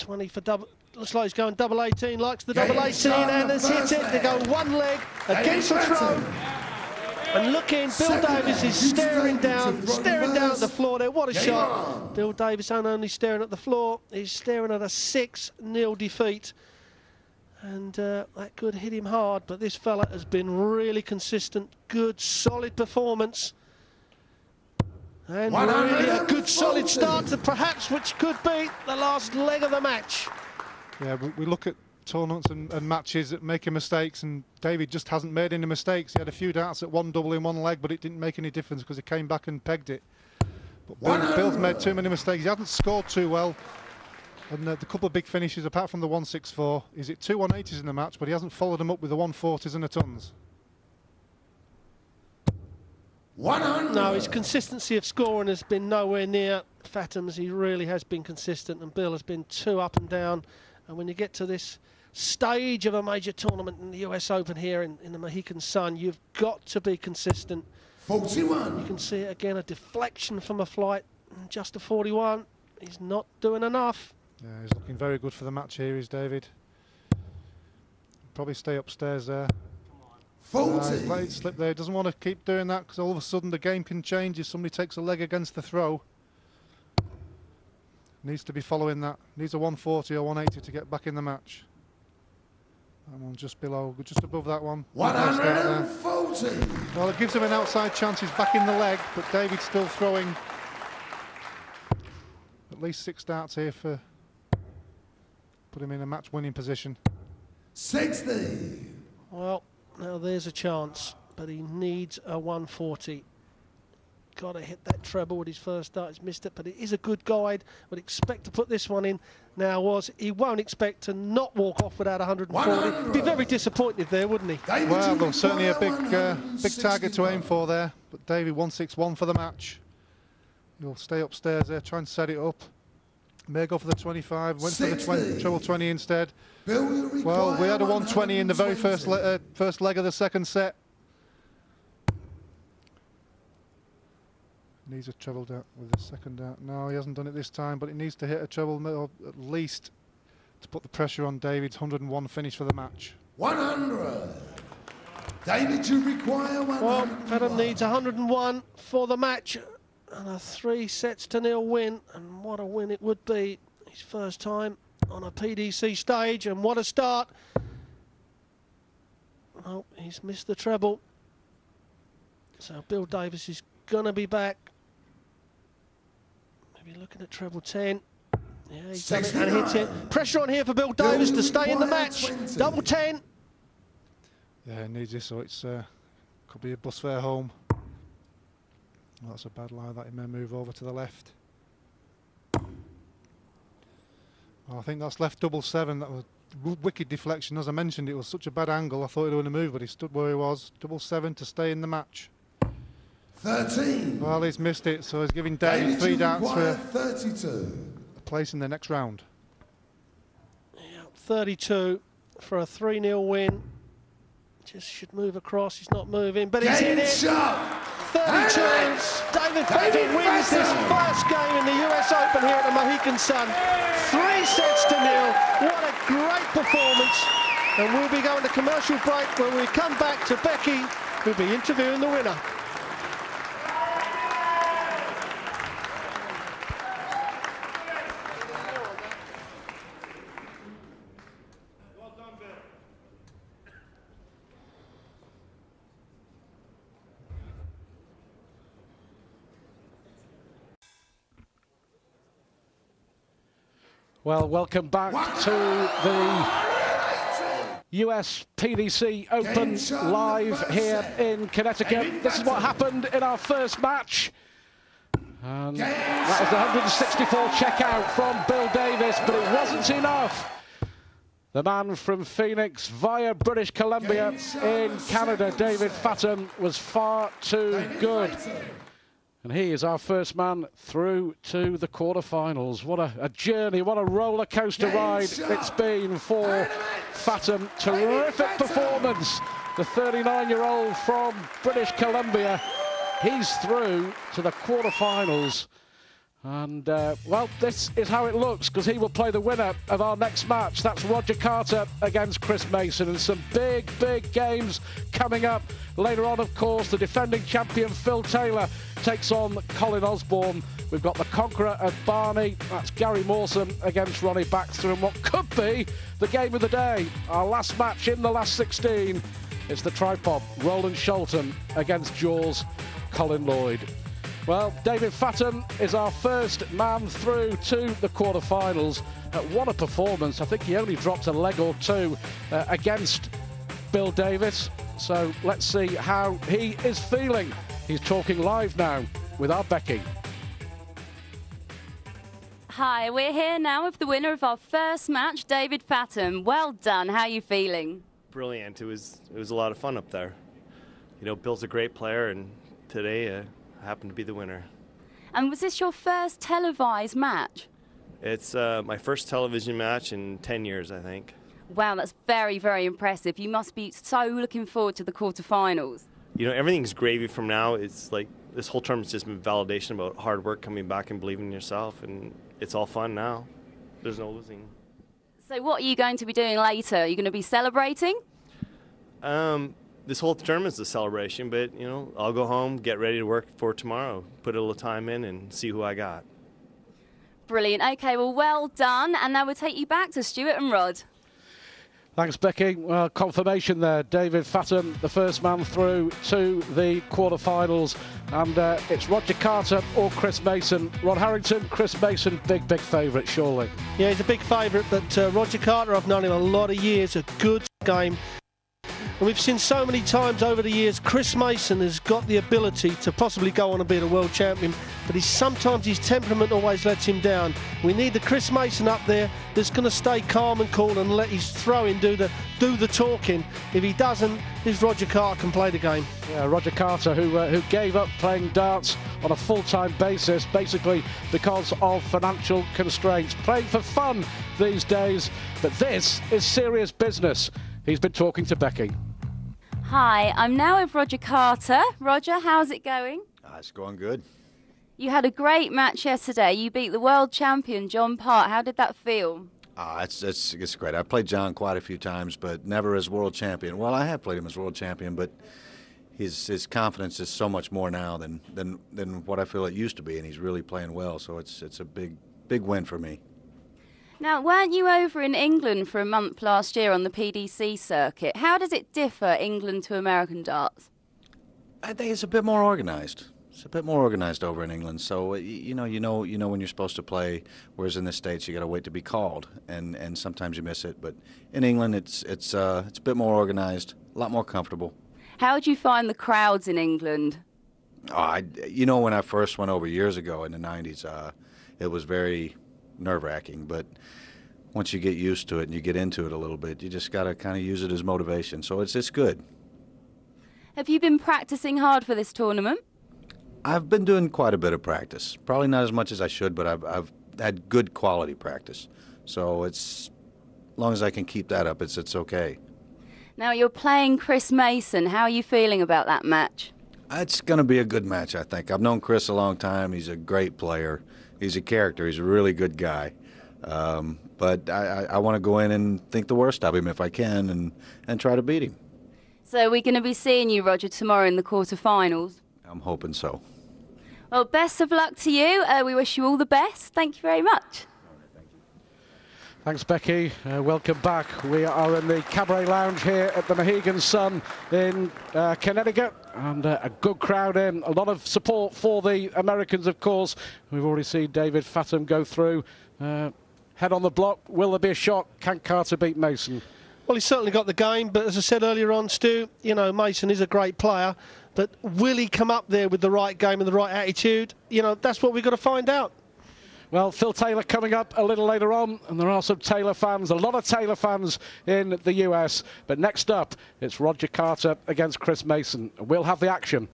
20 for double. Looks like he's going double 18, likes the double 18 and has hit it. They go one leg against the throw. And looking, Bill Davis is staring down at the floor there. What a shot. Bill Davis ain't only staring at the floor, he's staring at a 6-0 defeat. And that could hit him hard, but this fella has been really consistent. Good, solid performance. And really a good, solid start to perhaps which could be the last leg of the match. Yeah, we look at tournaments and matches that make mistakes, and David just hasn't made any mistakes. He had a few darts at one double in one leg, but it didn't make any difference because he came back and pegged it. But Bill's made too many mistakes. He hasn't scored too well. And the couple of big finishes, apart from the 164, he's at 2 180s in the match, but he hasn't followed them up with the 140s and the tons. 100. No, his consistency of scoring has been nowhere near Fatum's. He really has been consistent, and Bill has been too up and down. And when you get to this stage of a major tournament in the US Open here in the Mohican Sun, you've got to be consistent. 41. You can see it again, a deflection from a flight, just a 41. He's not doing enough. Yeah, he's looking very good for the match here, is David. Probably stay upstairs there. 40. He's let it slip there. He doesn't want to keep doing that because all of a sudden the game can change if somebody takes a leg against the throw. Needs to be following that. Needs a 140 or 180 to get back in the match. That one just below, just above that one. 140. Well, it gives him an outside chance. He's back in the leg, but David's still throwing at least 6 darts here for put him in a match-winning position. 60. Well, now there's a chance, but he needs a 140. Got to hit that treble with his first dart. He's missed it, but it is a good guide. Would expect to put this one in. Now he won't expect to not walk off without 140. Be very disappointed there, wouldn't he? Well, there's certainly a big target to aim for there. But David 161 for the match. He'll stay upstairs there, try and set it up. May go for the 25. Went for the treble 20 instead. Well, we had a 120 in the very first leg of the second set. Needs a treble dart with the second dart. No, he hasn't done it this time, but he needs to hit a treble or at least to put the pressure on David's 101 finish for the match. 100. David, you require 100. Well, Fatum needs 101 for the match and a 3-0 win, and what a win it would be. His first time on a PDC stage, and what a start. Oh, he's missed the treble. So Bill Davis is going to be back. Maybe looking at treble 10. Yeah, he's done it and hits it. Pressure on here for Bill Davis to stay in the match. 20. Double 10. Yeah, he needs this, so it's could be a bus fare home. Well, that's a bad lie. That he may move over to the left. Well, I think that's left double 7. That was wicked deflection. As I mentioned, it was such a bad angle. I thought he was going to move, but he stood where he was. Double 7 to stay in the match. 13. Well, he's missed it, so he's giving David 3 darts for 32. a place in the next round. Yeah, 32 for a 3-0 win. Just should move across. He's not moving, but he's in it. 32. David Fatum wins this first game in the US Open here at the Mohican Sun. 3-0. What a great performance. And we'll be going to commercial break. When we come back to Becky, we'll be interviewing the winner. Well, welcome back to the US PDC Open live here in Connecticut. This is what happened in our first match. And that was the 164 checkout from Bill Davis, but it wasn't enough. The man from Phoenix via British Columbia in Canada, David Fatum, was far too good. And he is our first man through to the quarterfinals. What a journey, what a roller coaster ride it's been for Fatum. Terrific performance. The 39-year-old from British Columbia, he's through to the quarterfinals. And, well, this is how it looks, because he will play the winner of our next match. That's Roger Carter against Chris Mason. And some big, big games coming up. Later on, of course, the defending champion Phil Taylor takes on Colin Osborne. We've got the conqueror of Barney. That's Gary Mawson against Ronnie Baxter. And what could be the game of the day, our last match in the last 16, it's the tripod, Roland Sholton against Jaws, Colin Lloyd. Well, David Fatum is our first man through to the quarterfinals. What a performance. I think he only dropped a leg or two against Bill Davis. So let's see how he is feeling. He's talking live now with our Becky. Hi, we're here now with the winner of our first match, David Fatum. Well done. How are you feeling? Brilliant. It was a lot of fun up there. You know, Bill's a great player, and today I happened to be the winner. And was this your first televised match? It's my first television match in 10 years, I think. Wow, that's very, very impressive. You must be so looking forward to the quarterfinals. You know, everything's gravy from now. It's like this whole term has just been validation about hard work, coming back and believing in yourself, and it's all fun now. There's no losing. So what are you going to be doing later? Are you going to be celebrating? This whole term is a celebration, but, you know, I'll go home, get ready to work for tomorrow, put a little time in and see who I got. Brilliant. Okay, well done. And now we'll take you back to Stuart and Rod. Thanks, Becky. Well, confirmation there. David Fatum, the first man through to the quarterfinals. And it's Roger Carter or Chris Mason. Rod Harrington, Chris Mason, big, big favourite, surely. Yeah, he's a big favourite, but Roger Carter, I've known him a lot of years, a good game. And we've seen so many times over the years, Chris Mason has got the ability to possibly go on and be the world champion, but sometimes his temperament always lets him down. We need the Chris Mason up there that's going to stay calm and cool and let his throwing do the talking. If he doesn't, this Roger Carter can play the game. Yeah, Roger Carter, who gave up playing darts on a full-time basis, basically because of financial constraints. Playing for fun these days, but this is serious business. He's been talking to Becky. Hi, I'm now with Roger Carter. Roger, how's it going? It's going good. You had a great match yesterday. You beat the world champion, John Part. How did that feel? It's great. I played John quite a few times, but never as world champion. Well, I have played him as world champion, but his confidence is so much more now than what I feel it used to be, and he's really playing well. So it's a big win for me. Now, weren't you over in England for a month last year on the PDC circuit? How does it differ, England to American darts? I think it's a bit more organized. It's a bit more organized over in England. So you know when you're supposed to play. Whereas in the States, you got to wait to be called, and sometimes you miss it. But in England, it's a bit more organized, a lot more comfortable. How did you find the crowds in England? When I first went over years ago in the '90s, it was very nerve-wracking, but once you get used to it and you get into it a little bit, you just got to kind of use it as motivation. So it's good. Have you been practicing hard for this tournament? I've been doing quite a bit of practice. Probably not as much as I should, but I've had good quality practice. So as long as I can keep that up, it's okay. Now you're playing Chris Mason. How are you feeling about that match? It's going to be a good match, I think. I've known Chris a long time. He's a great player. He's a character. He's a really good guy. But I want to go in and think the worst of him if I can and try to beat him. So we're going to be seeing you, Roger, tomorrow in the quarterfinals? I'm hoping so. Well, best of luck to you. We wish you all the best. Thank you very much. Thanks, Becky. Welcome back. We are in the Cabaret Lounge here at the Mohegan Sun in Connecticut, and a good crowd in. A lot of support for the Americans, of course. We've already seen David Fatum go through. Head on the block. Will there be a shot? Can Carter beat Mason? Well, he's certainly got the game, but as I said earlier on, Stu, you know, Mason is a great player, but will he come up there with the right game and the right attitude? You know, that's what we've got to find out. Well, Phil Taylor coming up a little later on, and there are some Taylor fans, a lot of Taylor fans in the US. But next up, it's Roger Carter against Chris Mason. We'll have the action